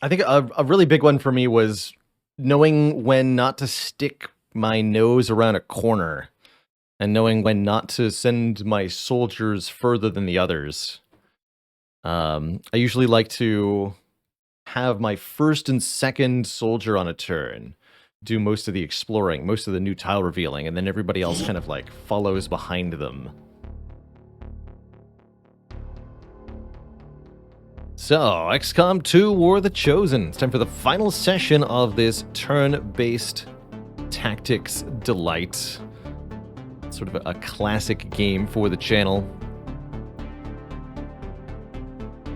I think a really big one for me was knowing when not to stick my nose around a corner and knowing when not to send my soldiers further than the others. I usually like to have my first and second soldier on a turn do most of the exploring, most of the new tile revealing, and then everybody else kind of like follows behind them. So, XCOM 2 War of the Chosen. It's time for the final session of this turn-based tactics delight. Sort of a classic game for the channel.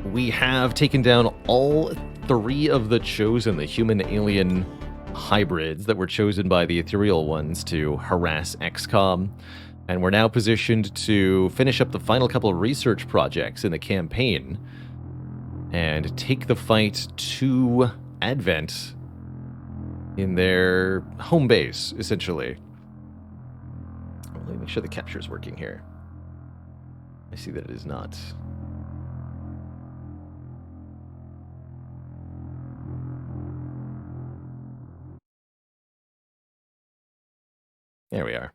We have taken down all 3 of the Chosen, the human-alien hybrids that were chosen by the ethereal ones to harass XCOM. And we're now positioned to finish up the final couple of research projects in the campaign and take the fight to Advent in their home base, essentially. Let me make sure the capture is working here. I see that it is not. There we are.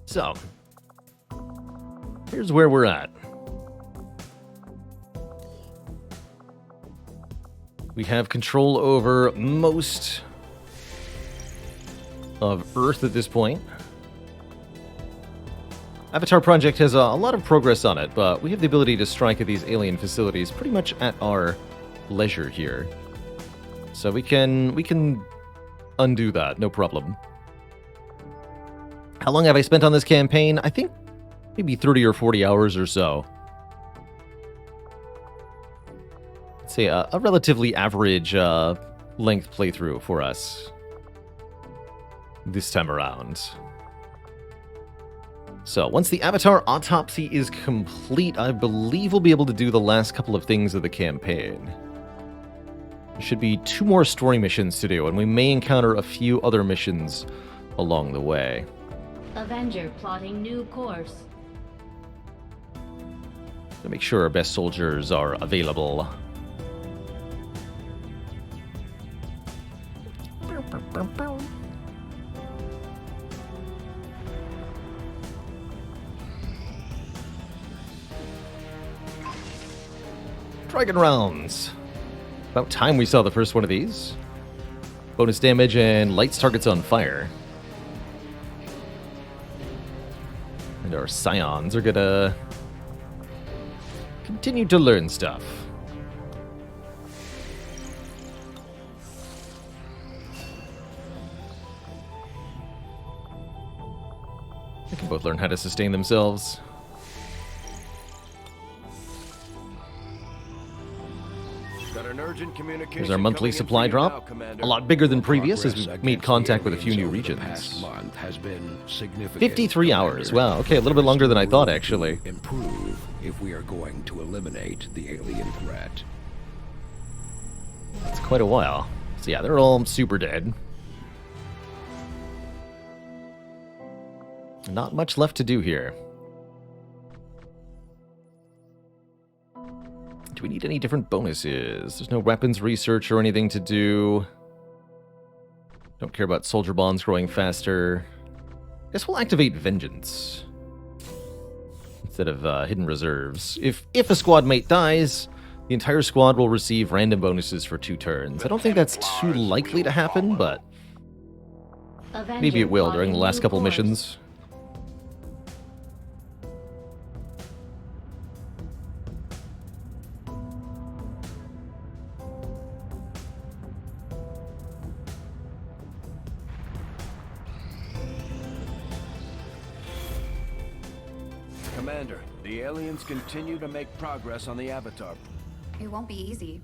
So, here's where we're at. We have control over most of Earth at this point. Avatar Project has a lot of progress on it, but we have the ability to strike at these alien facilities pretty much at our leisure here. So we can undo that, no problem. How long have I spent on this campaign? I think maybe 30 or 40 hours or so. Say a relatively average length playthrough for us this time around. So once the Avatar autopsy is complete, I believe we'll be able to do the last couple of things of the campaign. There should be 2 more story missions to do, and we may encounter a few other missions along the way. Avenger plotting new course. To make sure our best soldiers are available. Dragon rounds. About time we saw the first one of these. Bonus damage and lights targets on fire. And our scions are gonna continue to learn stuff. They can both learn how to sustain themselves. Here's our monthly supply drop. A lot bigger than previous as we made contact with a few new regions. 53 hours. Wow, okay, a little bit longer than I thought, actually. Improve if we are going to eliminate the alien threat. That's quite a while. So yeah, they're all super dead. Not much left to do here. Do we need any different bonuses? There's no weapons research or anything to do. Don't care about soldier bonds growing faster. Guess we'll activate Vengeance instead of Hidden Reserves. If a squad mate dies, the entire squad will receive random bonuses for 2 turns. I don't think that's too likely to happen, but maybe it will during the last couple missions. Commander, the aliens continue to make progress on the Avatar. It won't be easy,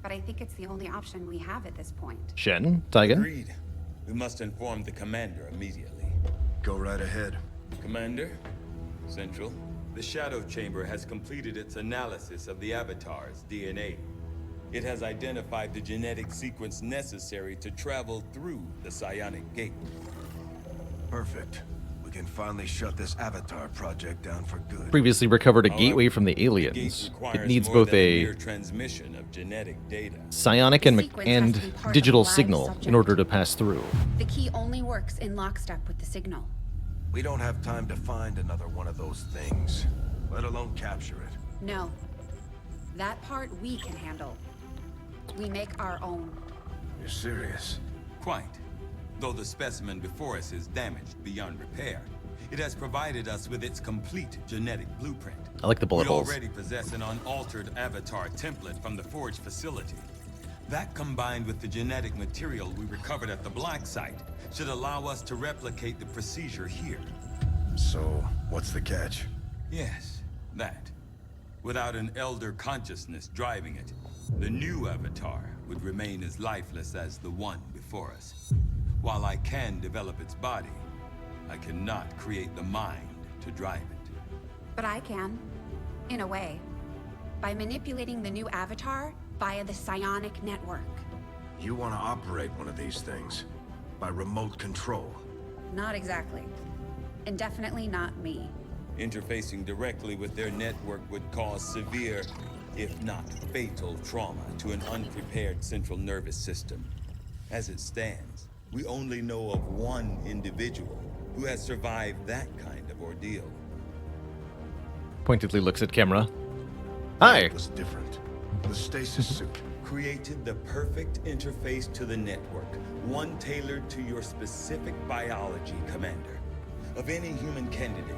but I think it's the only option we have at this point. Shen, Taigen. Agreed. We must inform the commander immediately. Go right ahead. Commander, Central, the Shadow Chamber has completed its analysis of the Avatar's DNA. It has identified the genetic sequence necessary to travel through the psionic gate. Perfect. We We can finally shut this Avatar project down for good. Previously recovered a However, gateway from the the gate aliens. It requires needs more both than a mere transmission of genetic data. psionic The and, sequence has to be part of digital a live signal in subject. order to pass through. The key only works in lockstep with the signal. We don't have time to find another one of those things, let alone capture it. No. That part we can handle. We make our own. You're serious? Quite. Though the specimen before us is damaged beyond repair, it has provided us with its complete genetic blueprint. I like the bullet We holes. already possess an unaltered avatar template from the Forge facility. That, combined with the genetic material we recovered at the Black Site, should allow us to replicate the procedure here. So, what's the catch? Yes, that. Without an elder consciousness driving it, the new avatar would remain as lifeless as the one before us. While I can develop its body, I cannot create the mind to drive it. But I can. In a way. By manipulating the new avatar via the psionic network. You want to operate one of these things? By remote control? Not exactly. And definitely not me. Interfacing directly with their network would cause severe, if not fatal, trauma to an unprepared central nervous system. As it stands, we only know of one individual who has survived that kind of ordeal. Pointedly looks at camera. Hi. It was different. The stasis suit. Created the perfect interface to the network, one tailored to your specific biology, Commander. Of any human candidate,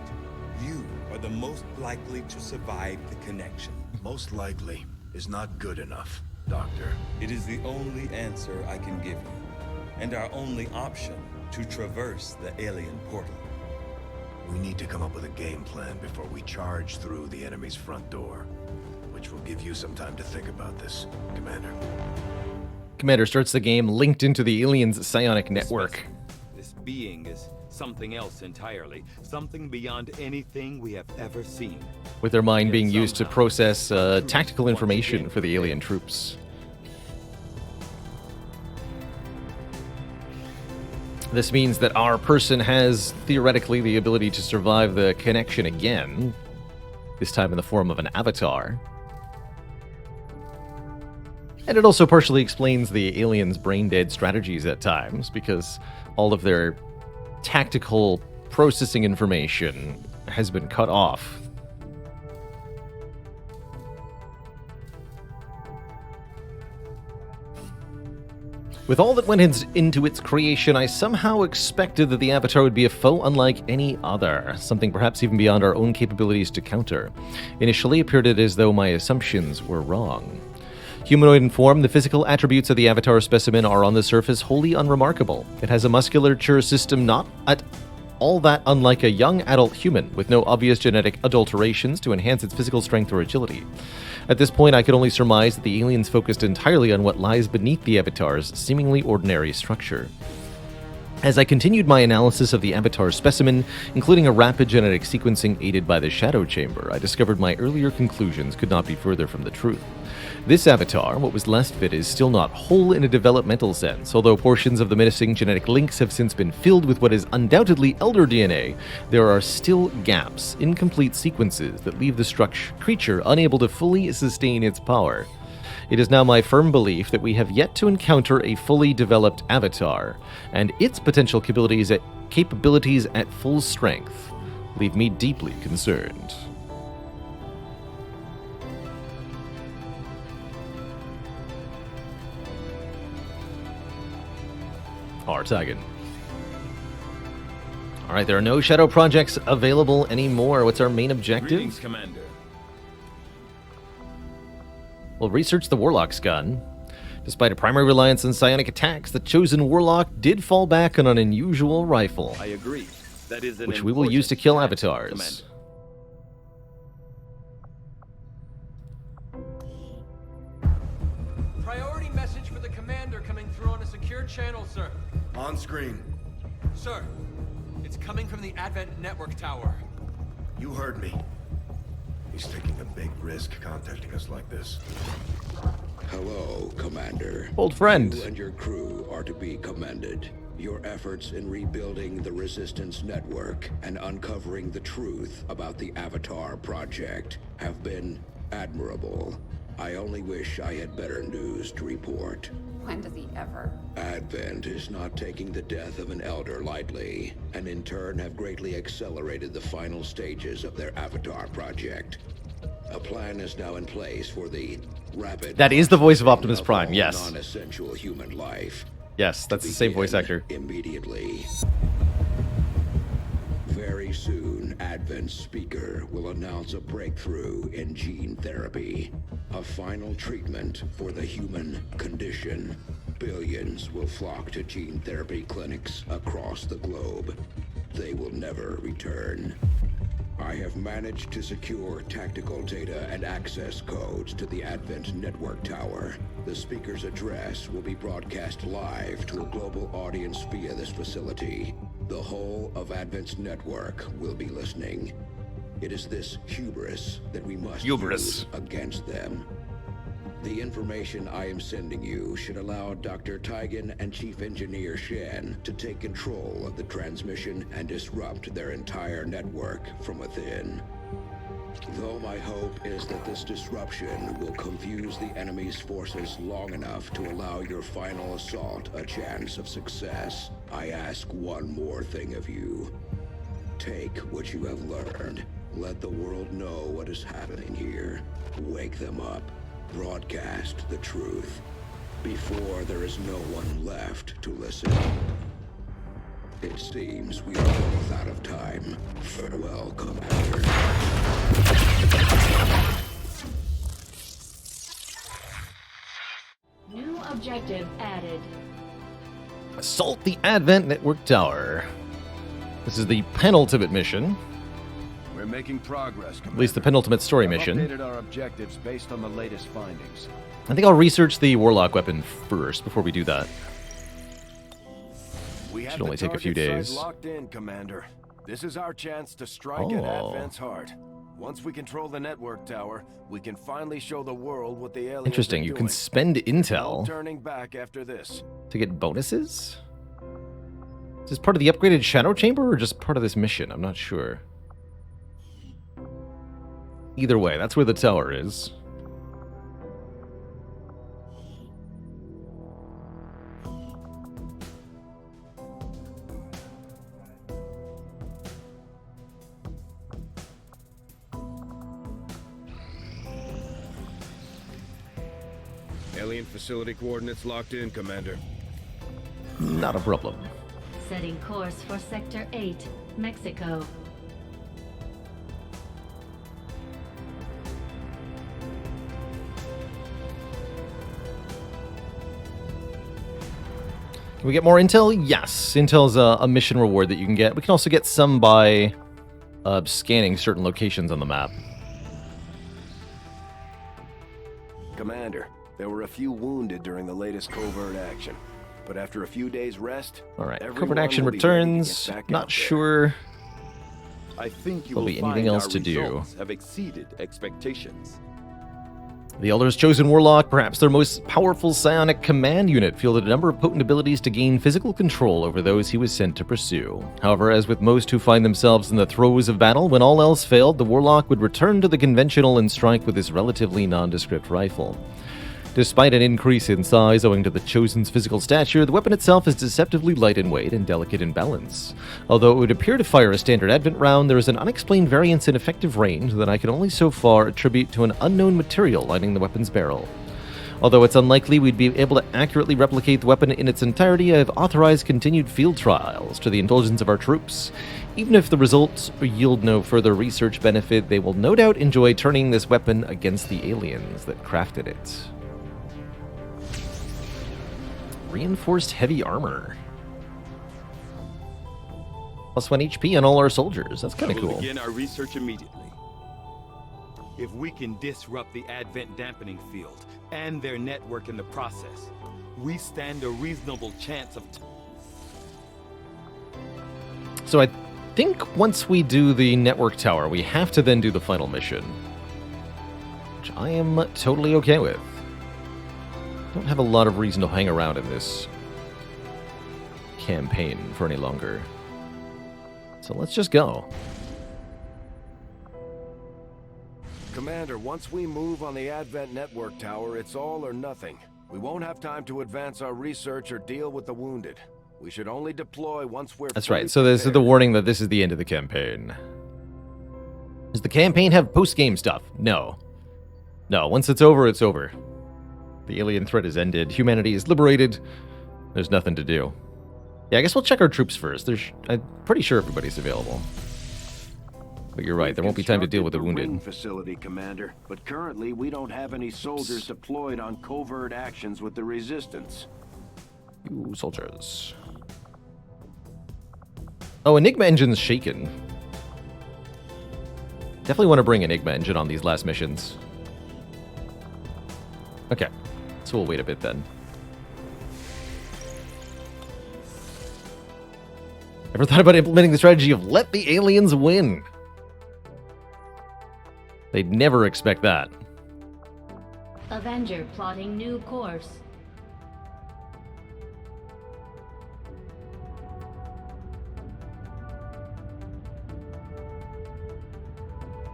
you are the most likely to survive the connection. Most likely is not good enough, Doctor. It is the only answer I can give you, and our only option to traverse the alien portal. We need to come up with a game plan before we charge through the enemy's front door. Which will give you some time to think about this, Commander. Commander starts the game linked into the aliens' psionic network. This being is something else entirely, something beyond anything we have ever seen. With their mind being used to process tactical information for the alien troops. This means that our person has theoretically the ability to survive the connection again, this time in the form of an avatar. And it also partially explains the aliens' brain-dead strategies at times, because all of their tactical processing information has been cut off. With all that went into its creation, I somehow expected that the Avatar would be a foe unlike any other, something perhaps even beyond our own capabilities to counter. Initially, it appeared as though my assumptions were wrong. Humanoid in form, the physical attributes of the Avatar specimen are on the surface wholly unremarkable. It has a musculature system not at all that unlike a young adult human, with no obvious genetic adulterations to enhance its physical strength or agility. At this point, I could only surmise that the aliens focused entirely on what lies beneath the Avatar's seemingly ordinary structure. As I continued my analysis of the Avatar specimen, including a rapid genetic sequencing aided by the Shadow Chamber, I discovered my earlier conclusions could not be further from the truth. This Avatar, what was left of it, is still not whole in a developmental sense. Although portions of the missing genetic links have since been filled with what is undoubtedly elder DNA, there are still gaps, incomplete sequences that leave the creature unable to fully sustain its power. It is now my firm belief that we have yet to encounter a fully developed Avatar, and its potential capabilities at full strength leave me deeply concerned. Artagan. Alright, there are no shadow projects available anymore. What's our main objective? Greetings, Commander. We'll research the Warlock's gun. Despite a primary reliance on psionic attacks, the chosen Warlock did fall back on an unusual rifle, I agree. That is an which we will use to kill avatars. Commander. Priority message for the commander coming through on a secure channel, sir. On screen. Sir, it's coming from the Advent Network Tower. You heard me. He's taking a big risk contacting us like this. Hello, Commander. Old friend. You and your crew are to be commended. Your efforts in rebuilding the Resistance network and uncovering the truth about the Avatar project have been admirable. I only wish I had better news to report. When does he ever? Advent is not taking the death of an elder lightly, and in turn have greatly accelerated the final stages of their Avatar project. A plan is now in place for the rapid... That is the voice of Optimus Prime, all yes. non-essential human life. Yes, that's the same voice actor. Immediately. Very soon, Advent's speaker will announce a breakthrough in gene therapy. A final treatment for the human condition. Billions will flock to gene therapy clinics across the globe. They will never return. I have managed to secure tactical data and access codes to the Advent network tower. The speaker's address will be broadcast live to a global audience via this facility. The whole of Advent's network will be listening. It is this hubris that we must use against them. The information I am sending you should allow Dr. Tigan and Chief Engineer Shen to take control of the transmission and disrupt their entire network from within. Though my hope is that this disruption will confuse the enemy's forces long enough to allow your final assault a chance of success, I ask one more thing of you. Take what you have learned. Let the world know what is happening here. Wake them up. Broadcast the truth before there is no one left to listen. It seems we are both out of time. Farewell, Commander. New objective added. Assault the Advent Network Tower. This is the penultimate mission. We're making progress, Commander. At least the penultimate story I've mission. updated our objectives based on the latest findings. I think I'll research the Warlock weapon first before we do that. We have Should only the take a few target site days. locked in, Commander. This is our chance to strike at Advent's heart. Once we control the network tower, we can finally show the world what the aliens Interesting, are you doing. can spend No intel turning back after this. to get bonuses? Is this part of the upgraded Shadow Chamber or just part of this mission? I'm not sure. Either way, that's where the tower is. Alien facility coordinates locked in, Commander. Not a problem. Setting course for Sector 8, Mexico. Can we get more intel? Yes. Intel's a mission reward that you can get. We can also get some by scanning certain locations on the map. Commander, there were a few wounded during the latest covert action. But after a few days rest, Alright, everyone covert action will be ready to returns. get back Not out there. sure I think you there'll will be anything find else our to do. results have exceeded expectations. The Elder's chosen Warlock, perhaps their most powerful psionic command unit, fielded a number of potent abilities to gain physical control over those he was sent to pursue. However, as with most who find themselves in the throes of battle, when all else failed, the Warlock would return to the conventional and strike with his relatively nondescript rifle. Despite an increase in size owing to the Chosen's physical stature, the weapon itself is deceptively light in weight and delicate in balance. Although it would appear to fire a standard Advent round, there is an unexplained variance in effective range that I can only so far attribute to an unknown material lining the weapon's barrel. Although it's unlikely we'd be able to accurately replicate the weapon in its entirety, I have authorized continued field trials to the indulgence of our troops. Even if the results yield no further research benefit, they will no doubt enjoy turning this weapon against the aliens that crafted it. Reinforced heavy armor. +1 HP on all our soldiers. That's kind of We'll cool. begin our research immediately. If we can disrupt the Advent dampening field and their network in the process, we stand a reasonable chance of... So I think once we do the network tower, we have to then do the final mission, which I am totally okay with. Don't have a lot of reason to hang around in this campaign for any longer. So let's just go. Commander, once we move on the Advent Network Tower, it's all or nothing. We won't have time to advance our research or deal with the wounded. We should only deploy once we're That's right. So this is the warning that this is the end of the campaign. Does the campaign have post-game stuff? No. No, once it's over, it's over. The alien threat is ended. Humanity is liberated. There's nothing to do. Yeah, I guess we'll check our troops first. I'm pretty sure everybody's available. But you're right, there won't be time to deal with the wounded. Facility, Commander, but currently we don't have any soldiers deployed on covert actions with the Resistance. You soldiers. Oh, Enigma engine's shaken. Definitely want to bring Enigma engine on these last missions. Okay, so we'll wait a bit then. Ever thought about implementing the strategy of let the aliens win? They'd never expect that. Avenger plotting new course.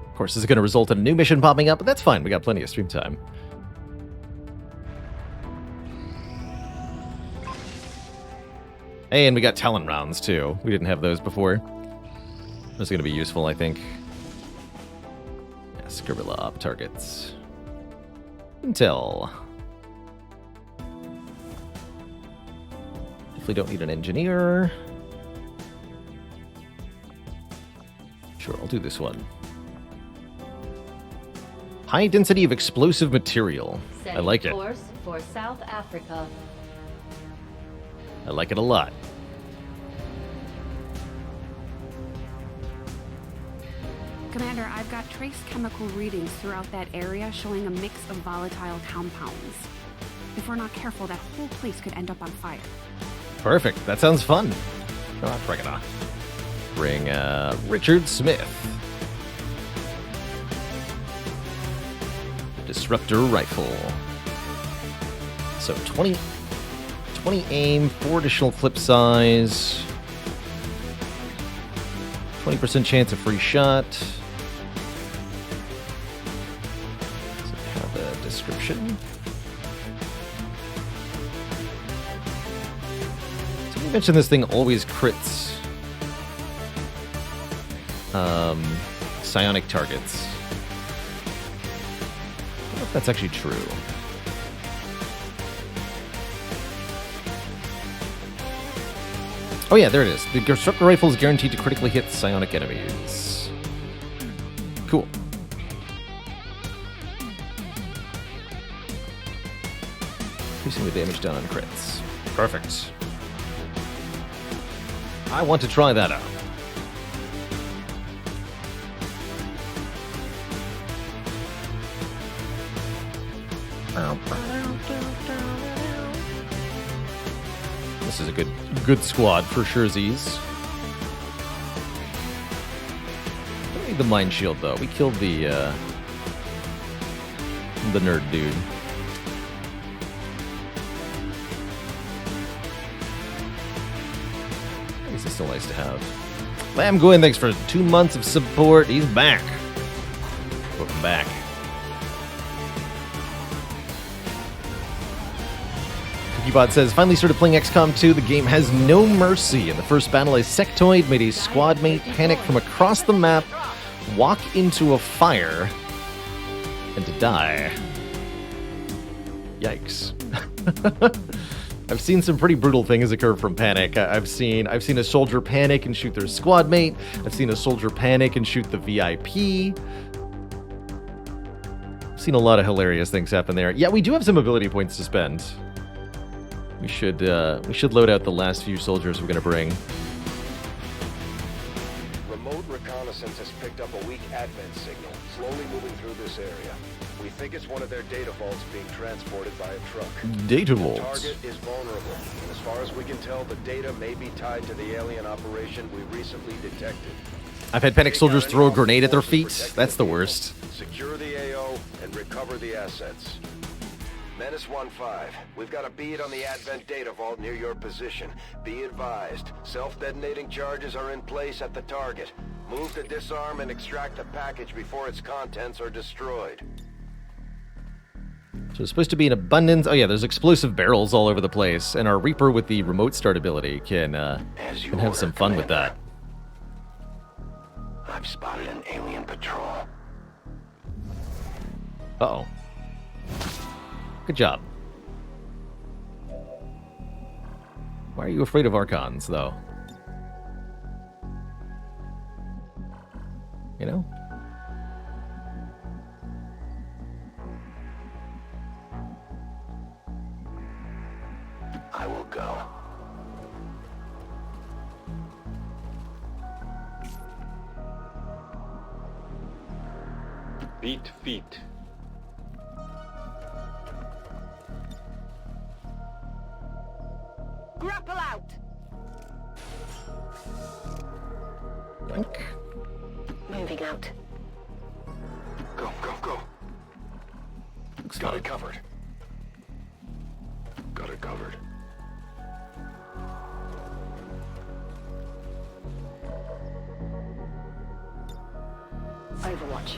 Of course, this is going to result in a new mission popping up, but that's fine. We got plenty of stream time. And we got talent rounds, too. We didn't have those before. Those are going to be useful, I think. Yes, Guerrilla op targets. Intel. Definitely don't need an engineer. Sure, I'll do this one. High density of explosive material. I like it. Course for South Africa. I like it a lot. Commander, I've got trace chemical readings throughout that area showing a mix of volatile compounds. If we're not careful, that whole place could end up on fire. Perfect. That sounds fun. Oh, bring it on. Bring Richard Smith. The Disruptor Rifle. So 20 aim, 4 additional clip size, 20% chance of free shot. Does it have a description? So you mentioned this thing always crits psionic targets. I don't know if that's actually true. Oh yeah, there it is. The Disruptor Rifle is guaranteed to critically hit psionic enemies. Cool. Increasing the damage done on crits. Perfect. I want to try that out. This is a good squad for surezies. Don't need the Mind Shield though. We killed the nerd dude. This is still nice to have. Lamb Gwyn, thanks for 2 months of support. He's back. Welcome back. Cookiebot says, finally started playing XCOM 2. The game has no mercy. In the first battle, a sectoid made a squad mate panic from across the map, walk into a fire, and to die. Yikes. I've seen some pretty brutal things occur from panic. I've seen a soldier panic and shoot their squad mate. I've seen a soldier panic and shoot the VIP. I've seen a lot of hilarious things happen there. Yeah, we do have some ability points to spend. We should load out the last few soldiers we're going to bring. Remote reconnaissance has picked up a weak Advent signal, slowly moving through this area. We think it's one of their data vaults being transported by a truck. Data The vaults. target is vulnerable. As far as we can tell, the data may be tied to the alien operation we recently detected. I've had panic soldiers throw a grenade at their feet. That's the worst. Secure the AO and recover the assets. Menace 1-5. We've got a bead on the Advent data vault near your position. Be advised, self-detonating charges are in place at the target. Move to disarm and extract the package before its contents are destroyed. So it's supposed to be in abundance. Oh yeah, there's explosive barrels all over the place, and our Reaper with the remote start ability can have some fun with that. I've spotted an alien patrol. Uh-oh. Good job. Why are you afraid of Archons, though? You know? I will go. Beat feet. Grapple out! Yoink. Moving out. Go, go, go. Looks Got fun. it covered. Got it covered. Overwatch.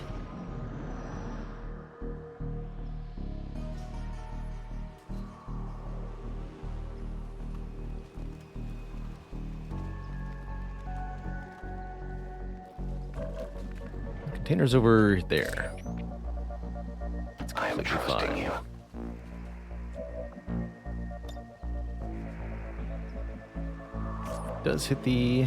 Container's over there. I am Should be trusting fine. you. Does hit the...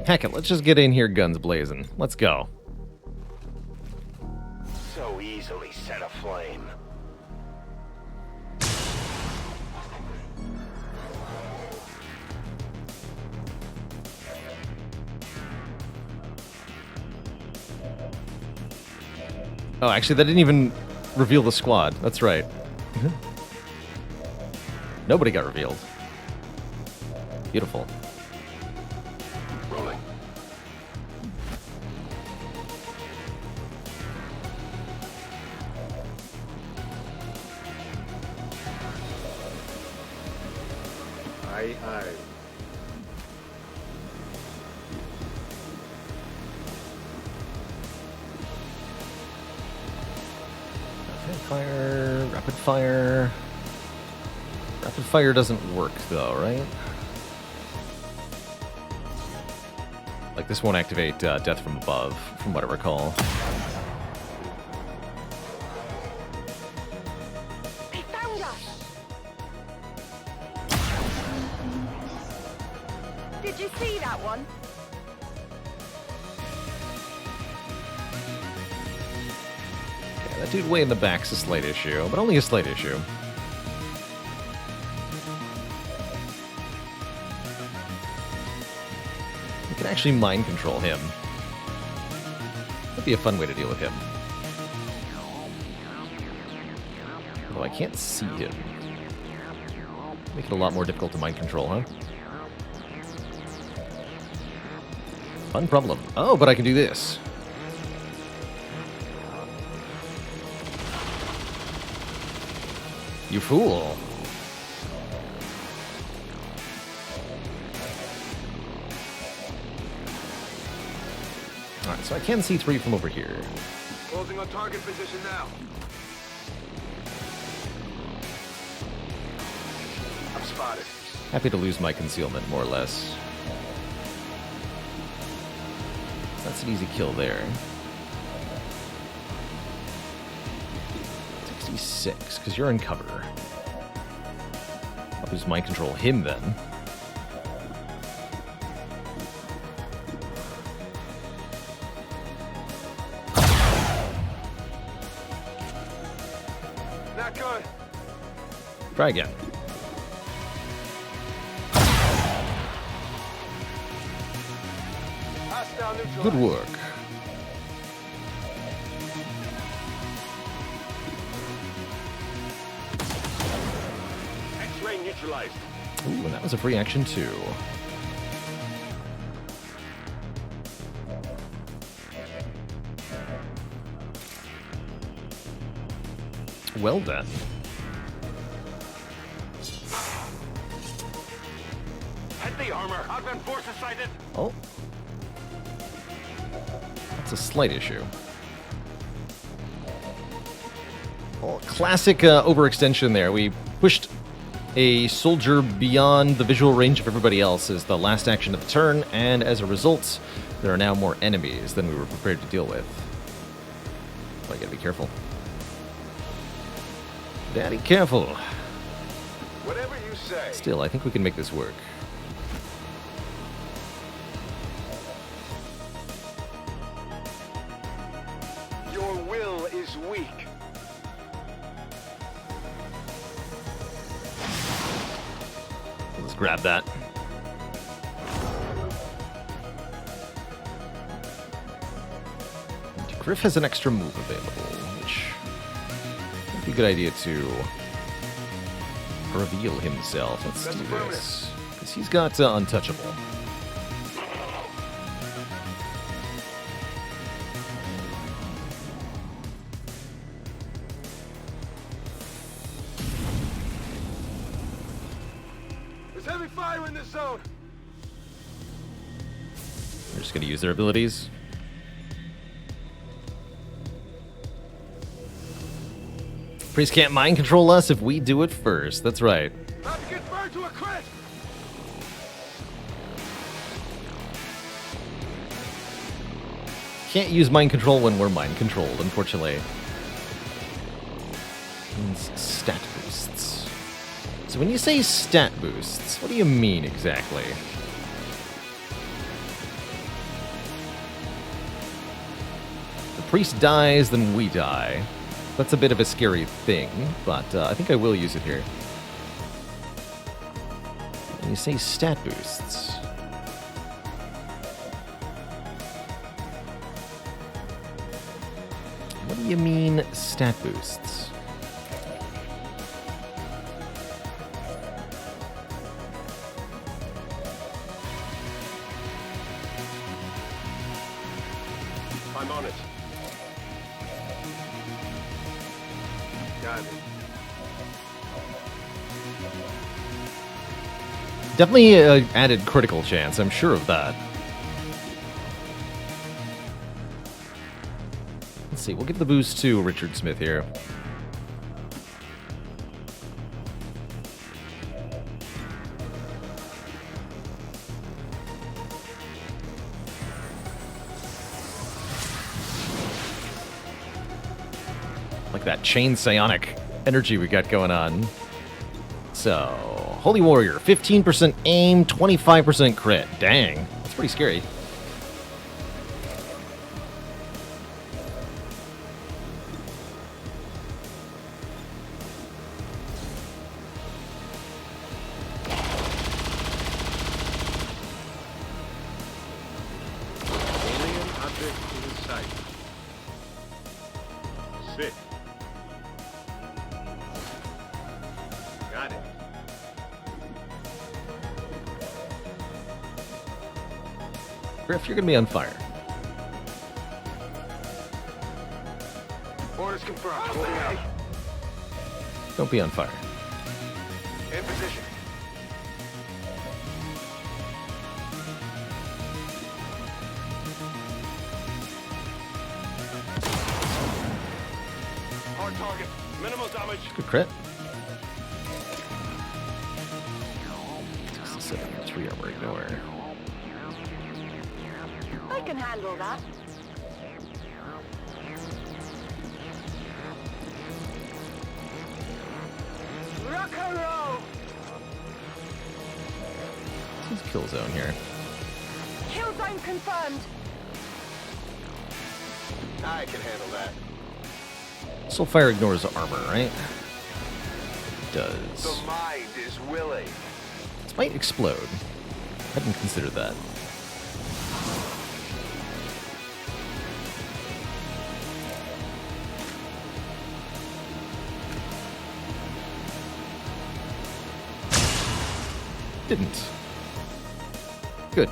Heck it, let's just get in here guns blazing. Let's go. So easily set aflame. Oh, actually, that didn't even reveal the squad. That's right. Nobody got revealed. Beautiful. Rolling. Aye, aye. Okay, fire, rapid fire. Rapid fire doesn't work, though, right? Like, this won't activate Death from Above, from what I recall. They found us! Did you see that one? Yeah, that dude way in the back's a slight issue, but only a slight issue. We can actually mind control him. That'd be a fun way to deal with him. Although I can't see him. Make it a lot more difficult to mind control, huh? Fun problem. Oh, but I can do this. You fool. Alright, so I can see 3 from over here. Closing on target position now. I'm spotted. Happy to lose my concealment, more or less. That's an easy kill there. 66, because you're in cover. I'll lose mind control him then. Not good. Try again. Hostile neutralized. Good work. X-ray neutralized. Ooh, and that was a free action too. Well then. Heavy armor. Advent forces sighted. Oh. That's a slight issue. Oh, classic overextension there. We pushed a soldier beyond the visual range of everybody else as the last action of the turn, and as a result, there are now more enemies than we were prepared to deal with. Oh, I gotta be careful. Daddy, careful. Whatever you say. Still, I think we can make this work. Your will is weak. Let's grab that. Griff has an extra move available, which would be a good idea to reveal himself. Let's do this. Because he's got untouchable. There's heavy fire in this zone. We're just going to use their abilities. Priest can't mind control us if we do it first. That's right. About to get burned to a crit. Can't use mind control when we're mind controlled, unfortunately. Means stat boosts. So when you say stat boosts, what do you mean exactly? The priest dies, then we die. That's a bit of a scary thing, but I think I will use it here. When you say stat boosts. What do you mean, stat boosts? I'm on it. Got it. Definitely added critical chance, I'm sure of that. Let's see, we'll give the boost to Richard Smith here. Like that chain psionic energy we got going on. So, Holy Warrior, 15% aim, 25% crit. Dang, that's pretty scary. Alien object in sight. Sit. Got it. Griff, you're gonna be on fire. Orders confirmed. Holding out. Don't be on fire. In position. Hard target. Minimal damage. Good crit. 67, 3 armor ignore. I can handle that. Rock and roll! Who's kill zone here? Kill zone confirmed. I can handle that. Soulfire ignores armor, right? It The does. mind is willing. This might explode. I hadn't considered that. Didn't. Good.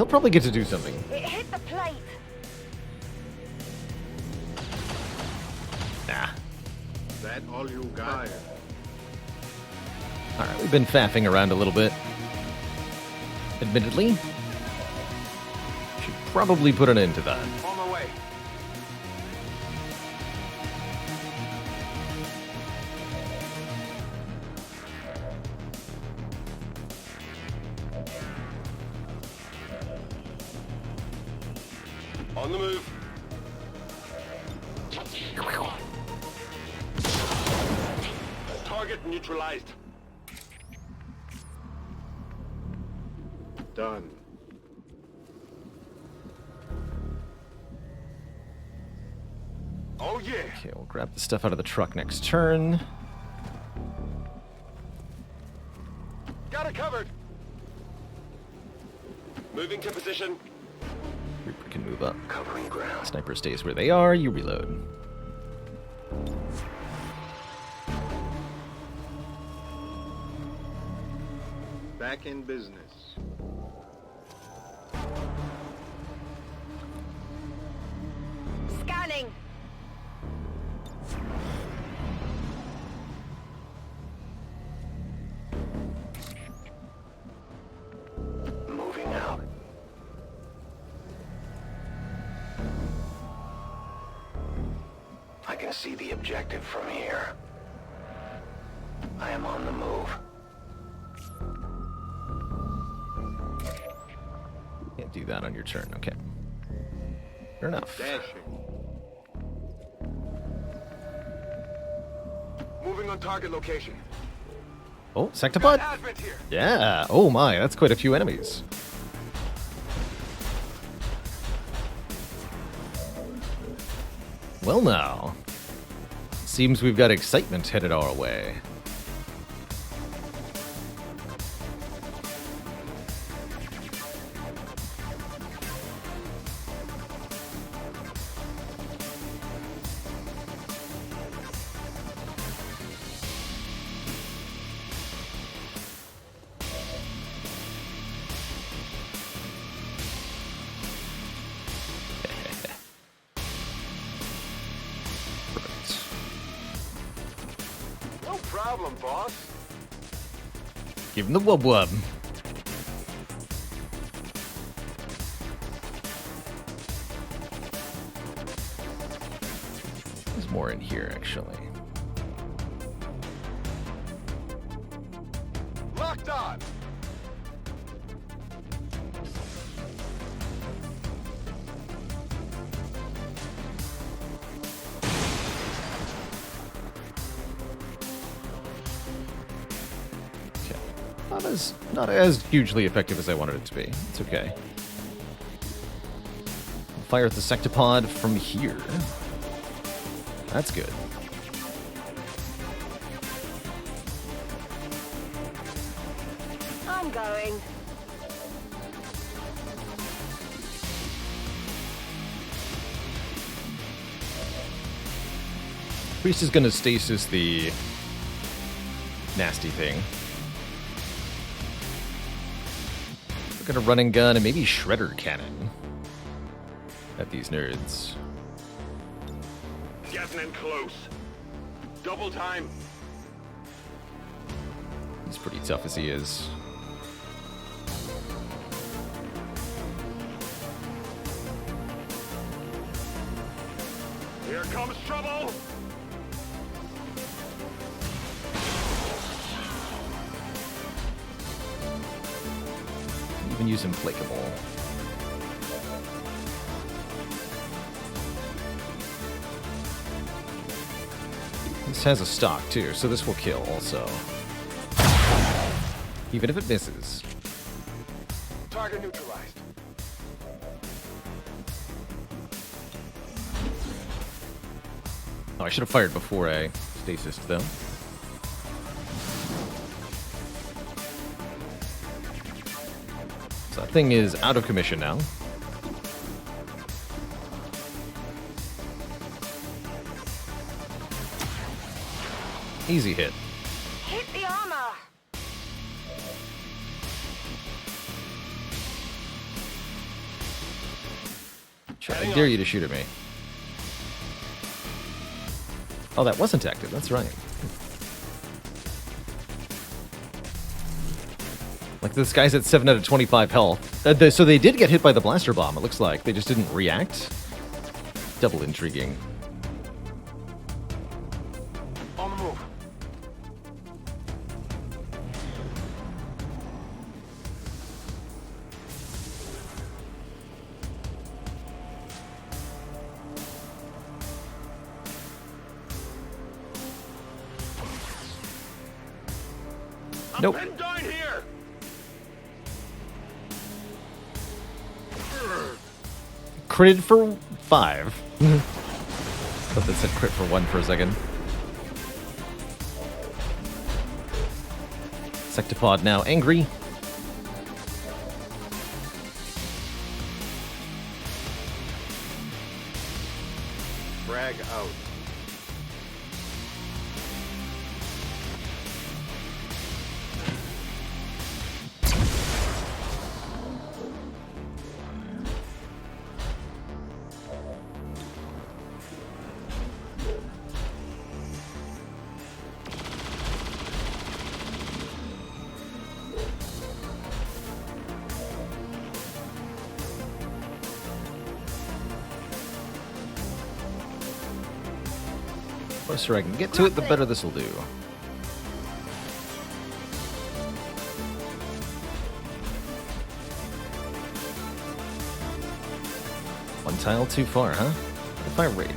He'll probably get to do something. It hit the plate. Nah. That all you got? Alright, we've been faffing around a little bit. Admittedly. Should probably put an end to that. On my way. On the move. Target neutralized. Done. Oh yeah. Okay, we'll grab the stuff out of the truck next turn. Got it covered. Moving to position. Reaper can move up. Covering ground. Sniper stays where they are, you reload. Back in business. Scanning. Moving out. I can see the objective from here. I am on the move. Can't do that on your turn, okay. Fair enough. Dashing. Moving on target location. Oh, Sectopod? Advent here. Yeah. Oh my, that's quite a few enemies. Well now. Seems we've got excitement headed our way. No problem, boss. Give him the wub wub. There's more in here, actually. Locked on. Not as hugely effective as I wanted it to be. It's okay. Fire at the Sectopod from here. That's good. I'm going. Priest is gonna stasis the nasty thing. We're gonna run and gun and maybe shredder cannon at these nerds. Getting in close. Double time. He's pretty tough as he is. Here comes trouble. Even use implacable. This has a stock too, so this will kill also. Even if it misses. Target neutralized. Oh, I should have fired before I stasised though. So that thing is out of commission now. Easy hit. Hit the armor. I dare you to shoot at me. Oh, that wasn't active. That's right. Like, this guy's at 7 out of 25 health. So they did get hit by the blaster bomb, it looks like. They just didn't react. Double intriguing. On the move. Nope. I'm down here. Critted for 5. Thought that said crit for 1 for a second. Sectopod now angry. Frag out. The closer I can get to it, the better this will do. One tile too far, huh? What if I raid?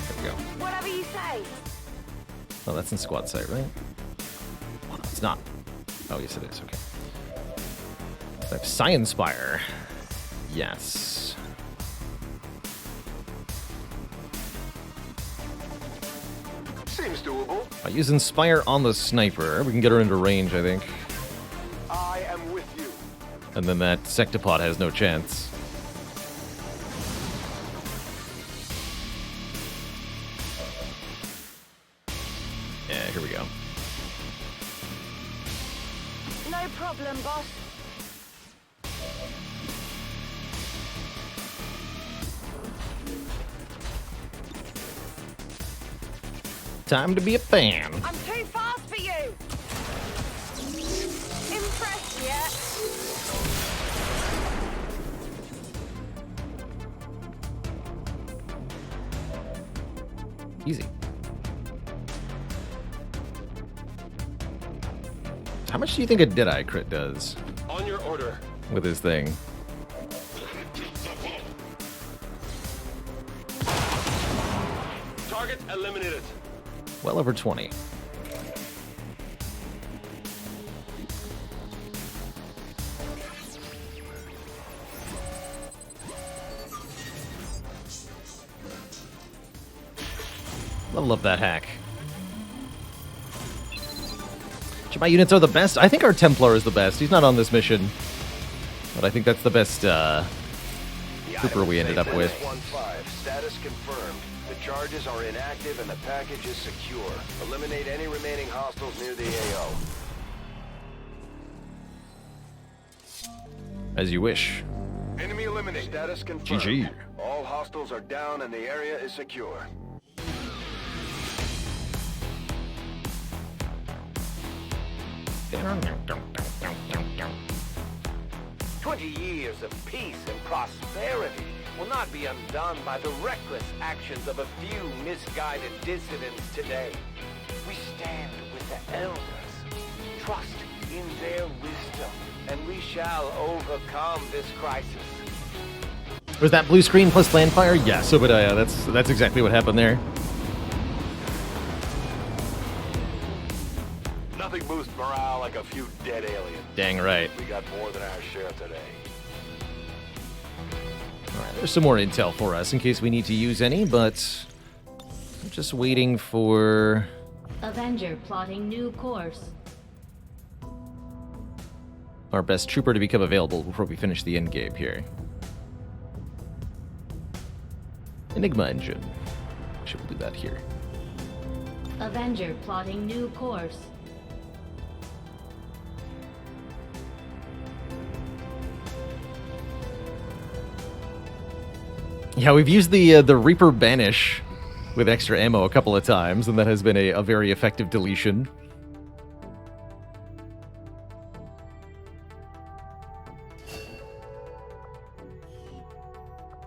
There we go. Whatever you say. Oh, that's in squad sight, right? Oh, no, it's not. Oh, yes, it is. Okay. I have Science Spire. Yes. Seems doable. I use Inspire on the sniper. We can get her into range, I think. I am with you. And then that Sectopod has no chance. Yeah, here we go. No problem, boss. Time to be a fan. I'm too fast for you. Impressed yet? Easy. How much do you think a Deadeye crit does On your order. with his thing? Target eliminated. Well over 20. Level up that hack. My units are the best. I think our Templar is the best. He's not on this mission, but I think that's the best trooper we ended up with. 15. Status confirmed. The charges are inactive and the package is secure. Eliminate any remaining hostiles near the AO. As you wish. Enemy eliminated. Status confirmed. GG. All hostiles are down and the area is secure. Years of peace and prosperity will not be undone by the reckless actions of a few misguided dissidents today. We stand with the elders, trust in their wisdom, and we shall overcome this crisis. Was that blue screen plus landfire? Yes, Obadiah. That's exactly what happened there. Nothing boosts morale like a few dead aliens. Dang right. We got more than our share today. Alright, there's some more intel for us in case we need to use any, but I'm just waiting for... Avenger plotting new course. our best trooper to become available before we finish the endgame here. Enigma engine. Should we do that here? Avenger plotting new course. Yeah, we've used the Reaper Banish with extra ammo a couple of times, and that has been a very effective deletion.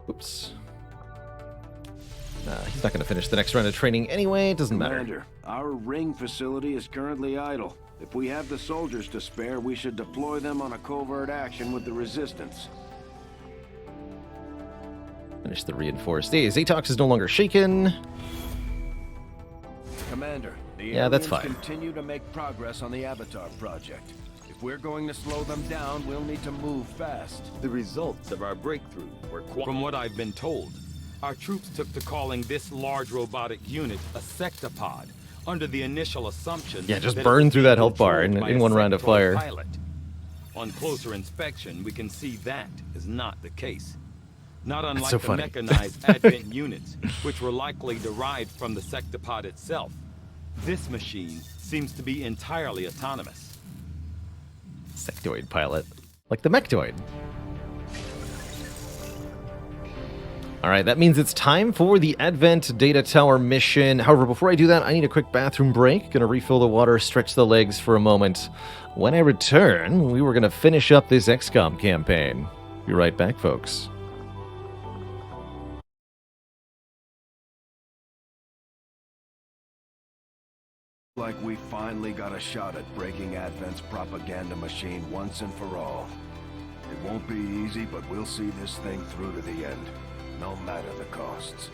Oops. He's not going to finish the next round of training anyway. It doesn't matter. Commander, our ring facility is currently idle. If we have the soldiers to spare, we should deploy them on a covert action with the resistance. Finish the reinforced. Hey, Zatox is no longer shaken. Commander, the yeah, that's aliens fine. Continue to make progress on the Avatar project. If we're going to slow them down, we'll need to move fast. The results of our breakthrough were from what I've been told. Our troops took to calling this large robotic unit a sectopod, under the initial assumption just that burn through that health bar controlled by in a one round of sectoid fire. pilot. On closer inspection, we can see that is not the case. Not unlike so the funny. mechanized Advent units, which were likely derived from the sectopod itself. This machine seems to be entirely autonomous. Sectoid pilot. Like the Mechtoid. Alright, that means it's time for the Advent Data Tower mission. However, before I do that, I need a quick bathroom break. Gonna refill the water, stretch the legs for a moment. When I return, we were gonna finish up this XCOM campaign. Be right back, folks. Like we finally got a shot at breaking Advent's propaganda machine once and for all. It won't be easy, but we'll see this thing through to the end, no matter the costs.